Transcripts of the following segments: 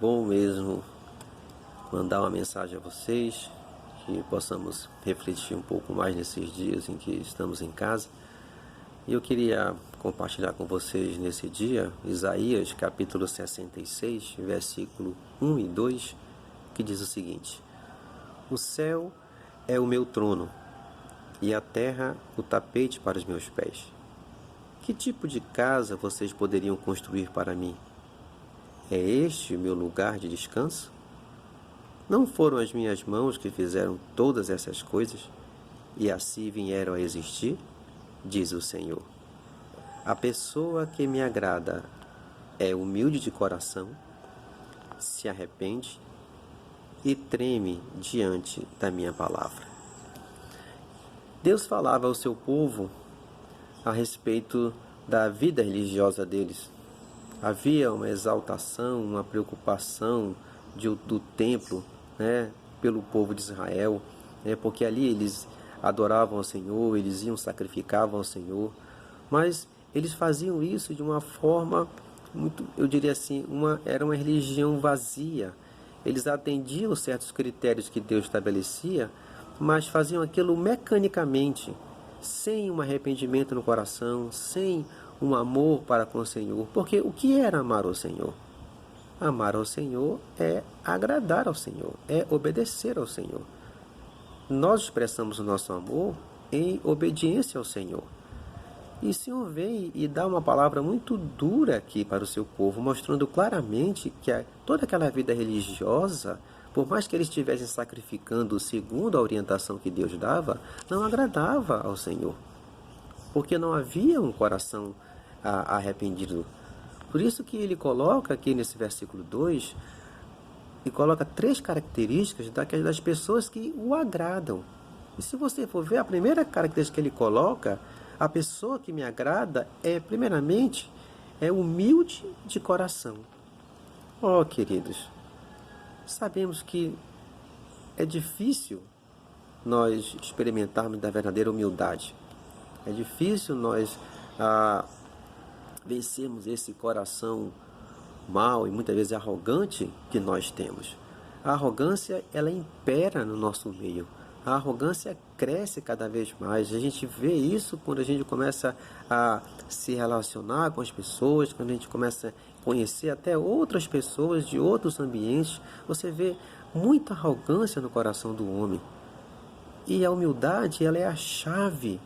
bom mesmo mandar uma mensagem a vocês, que possamos refletir um pouco mais nesses dias em que estamos em casa. E eu queria compartilhar com vocês nesse dia Isaías capítulo 66, versículo 1 e 2, que diz o seguinte: O céu é o meu trono e a terra o tapete para os meus pés. Que tipo de casa vocês poderiam construir para mim? É este o meu lugar de descanso? Não foram as minhas mãos que fizeram todas essas coisas e assim vieram a existir? Diz o Senhor. A pessoa que me agrada é humilde de coração, se arrepende e treme diante da minha palavra. Deus falava ao seu povo a respeito da vida religiosa deles. Havia uma exaltação, uma preocupação do templo, pelo povo de Israel, porque ali eles adoravam ao Senhor, eles sacrificavam ao Senhor, mas eles faziam isso de uma forma muito, eu diria assim, era uma religião vazia. Eles atendiam certos critérios que Deus estabelecia, mas faziam aquilo mecanicamente, sem um arrependimento no coração, sem um amor para com o Senhor. Porque o que era amar ao Senhor? Amar ao Senhor é agradar ao Senhor, é obedecer ao Senhor. Nós expressamos o nosso amor em obediência ao Senhor. E o Senhor vem e dá uma palavra muito dura aqui para o seu povo, mostrando claramente que toda aquela vida religiosa, por mais que eles estivessem sacrificando segundo a orientação que Deus dava, não agradava ao Senhor, porque não havia um coração arrependido. Por isso que ele coloca aqui nesse versículo 2, e coloca 3 características das pessoas que o agradam. E se você for ver, a primeira característica que ele coloca, a pessoa que me agrada primeiramente, é humilde de coração. Oh, queridos, sabemos que é difícil nós experimentarmos da verdadeira humildade. É difícil nós vencermos esse coração mau e muitas vezes arrogante que nós temos. A arrogância, ela impera no nosso meio. A arrogância cresce cada vez mais. A gente vê isso quando a gente começa a se relacionar com as pessoas, quando a gente começa a conhecer até outras pessoas de outros ambientes. Você vê muita arrogância no coração do homem. E a humildade, ela é a chave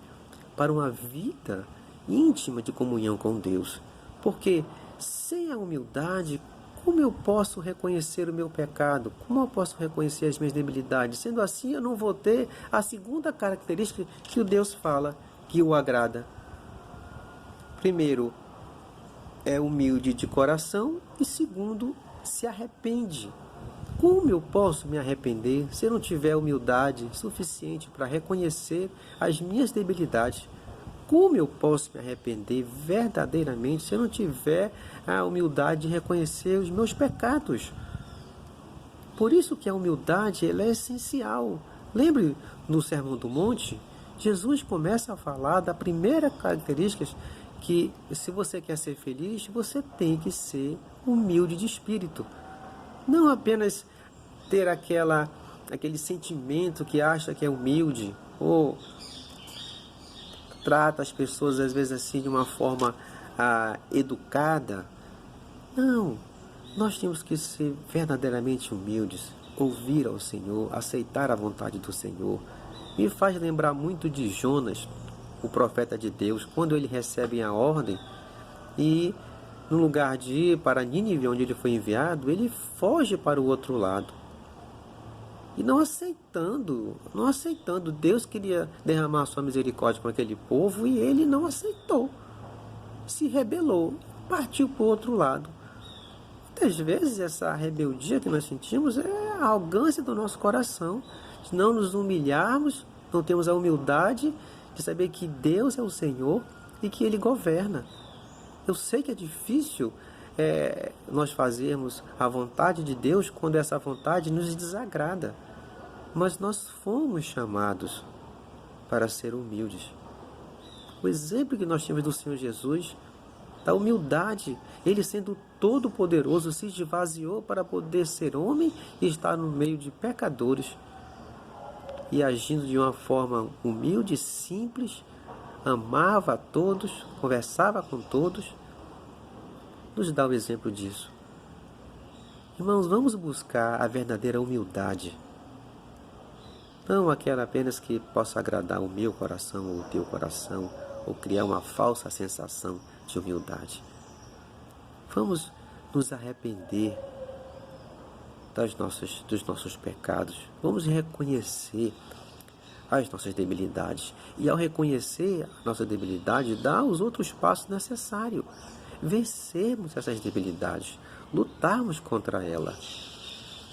para uma vida íntima de comunhão com Deus. Porque sem a humildade, como eu posso reconhecer o meu pecado? Como eu posso reconhecer as minhas debilidades? Sendo assim, eu não vou ter a segunda característica que o Deus fala, que o agrada. Primeiro, é humilde de coração e segundo, se arrepende. Como eu posso me arrepender se eu não tiver humildade suficiente para reconhecer as minhas debilidades? Como eu posso me arrepender verdadeiramente se eu não tiver a humildade de reconhecer os meus pecados? Por isso que a humildade, ela é essencial. Lembre, no Sermão do Monte, Jesus começa a falar da primeira característica, que se você quer ser feliz, você tem que ser humilde de espírito. Não apenas ter aquele sentimento que acha que é humilde, ou trata as pessoas às vezes assim de uma forma educada. Não, nós temos que ser verdadeiramente humildes, ouvir ao Senhor, aceitar a vontade do Senhor. Me faz lembrar muito de Jonas, o profeta de Deus, quando ele recebe a ordem e no lugar de ir para Nínive, onde ele foi enviado, ele foge para o outro lado. E não aceitando, Deus queria derramar sua misericórdia com aquele povo e ele não aceitou. Se rebelou, partiu para o outro lado. Muitas vezes essa rebeldia que nós sentimos é a arrogância do nosso coração. Se não nos humilharmos, não temos a humildade de saber que Deus é o Senhor e que Ele governa. Eu sei que é difícil nós fazermos a vontade de Deus quando essa vontade nos desagrada. Mas nós fomos chamados para ser humildes. O exemplo que nós temos do Senhor Jesus, da humildade, Ele sendo Todo-Poderoso se esvaziou para poder ser homem e estar no meio de pecadores. E agindo de uma forma humilde, simples, amava a todos, conversava com todos, nos dá o exemplo disso. Irmãos, vamos buscar a verdadeira humildade. Não aquela apenas que possa agradar o meu coração ou o teu coração, ou criar uma falsa sensação de humildade. Vamos nos arrepender dos nossos pecados. Vamos reconhecer as nossas debilidades. E ao reconhecer a nossa debilidade, dar os outros passos necessários. Vencermos essas debilidades, lutarmos contra ela.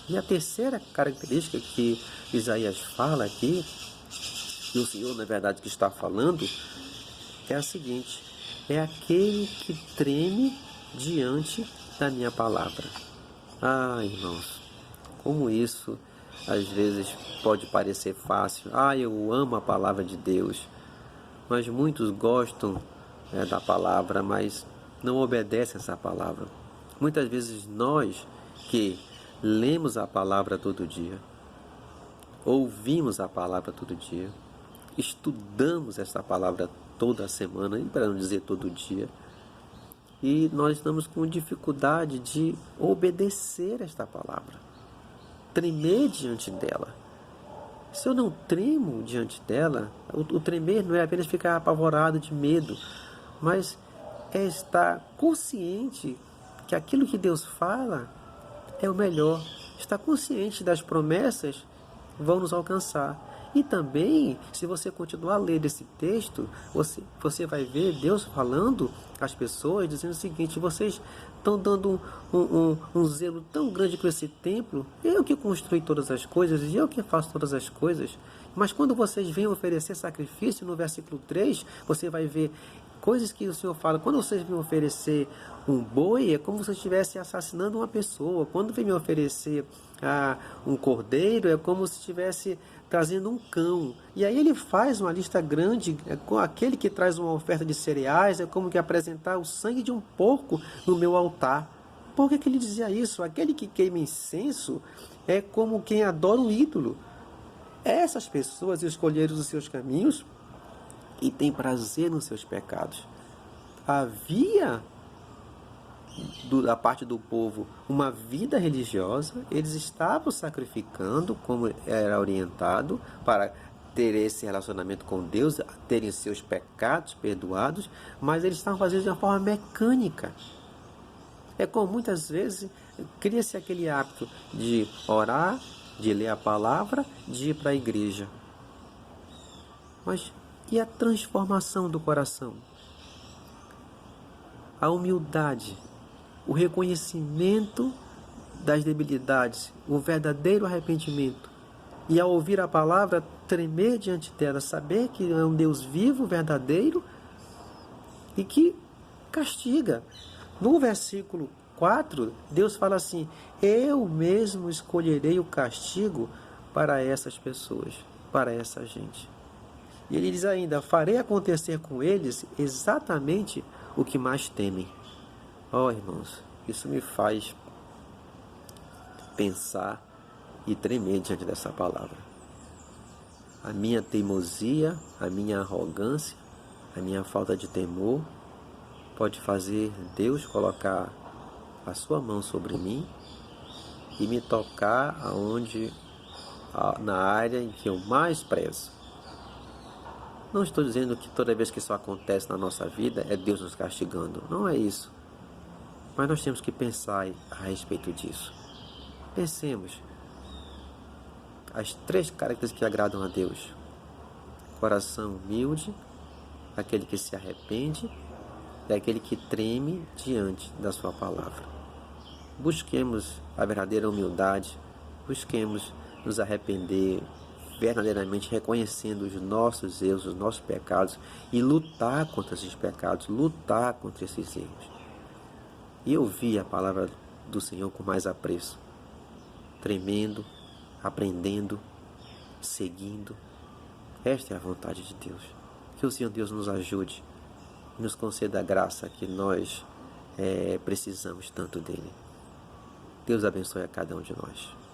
E a terceira característica que Isaías fala aqui, e o Senhor, na verdade, que está falando, é a seguinte: é aquele que treme diante da minha palavra. Irmãos, como isso às vezes pode parecer fácil. Eu amo a palavra de Deus, mas muitos gostam da palavra, mas não obedecem essa palavra. Muitas vezes nós que lemos a palavra todo dia, ouvimos a palavra todo dia, estudamos essa palavra toda semana, e para não dizer todo dia, e nós estamos com dificuldade de obedecer esta palavra, tremer diante dela. Se eu não tremo diante dela, o tremer não é apenas ficar apavorado de medo, mas é estar consciente que aquilo que Deus fala é o melhor, estar consciente das promessas que vão nos alcançar. E também, se você continuar a ler esse texto, você vai ver Deus falando às pessoas, dizendo o seguinte: vocês estão dando um zelo tão grande com esse templo, eu que construí todas as coisas, e eu que faço todas as coisas. Mas quando vocês vêm oferecer sacrifício, no versículo 3, você vai ver coisas que o Senhor fala. Quando vocês vêm oferecer um boi, é como se estivesse assassinando uma pessoa. Quando vem me oferecer um cordeiro, é como se estivesse trazendo um cão. E aí ele faz uma lista grande, com aquele que traz uma oferta de cereais, é como que apresentar o sangue de um porco no meu altar. Por que ele dizia isso? Aquele que queima incenso é como quem adora um ídolo. Essas pessoas escolheram os seus caminhos e têm prazer nos seus pecados. Havia da parte do povo uma vida religiosa, eles estavam sacrificando como era orientado para ter esse relacionamento com Deus, terem seus pecados perdoados, mas eles estavam fazendo de uma forma mecânica. É como muitas vezes cria-se aquele hábito de orar, de ler a palavra, de ir para a igreja. Mas e a transformação do coração? A humildade, o reconhecimento das debilidades, o verdadeiro arrependimento. E ao ouvir a palavra, tremer diante dela, saber que é um Deus vivo, verdadeiro e que castiga. No versículo 4, Deus fala assim: eu mesmo escolherei o castigo para essas pessoas, para essa gente. E ele diz ainda: farei acontecer com eles exatamente o que mais temem. Irmãos, isso me faz pensar e tremer diante dessa palavra. A minha teimosia, a minha arrogância, a minha falta de temor pode fazer Deus colocar a sua mão sobre mim e me tocar na área em que eu mais prezo. Não estou dizendo que toda vez que isso acontece na nossa vida é Deus nos castigando. Não é isso. Mas nós temos que pensar a respeito disso. Pensemos. As 3 características que agradam a Deus: coração humilde, aquele que se arrepende e aquele que treme diante da sua palavra. Busquemos a verdadeira humildade, busquemos nos arrepender verdadeiramente, reconhecendo os nossos erros, os nossos pecados, e lutar contra esses pecados, lutar contra esses erros. E ouvir a palavra do Senhor com mais apreço, tremendo, aprendendo, seguindo. Esta é a vontade de Deus. Que o Senhor Deus nos ajude, nos conceda a graça que nós precisamos tanto dele. Deus abençoe a cada um de nós.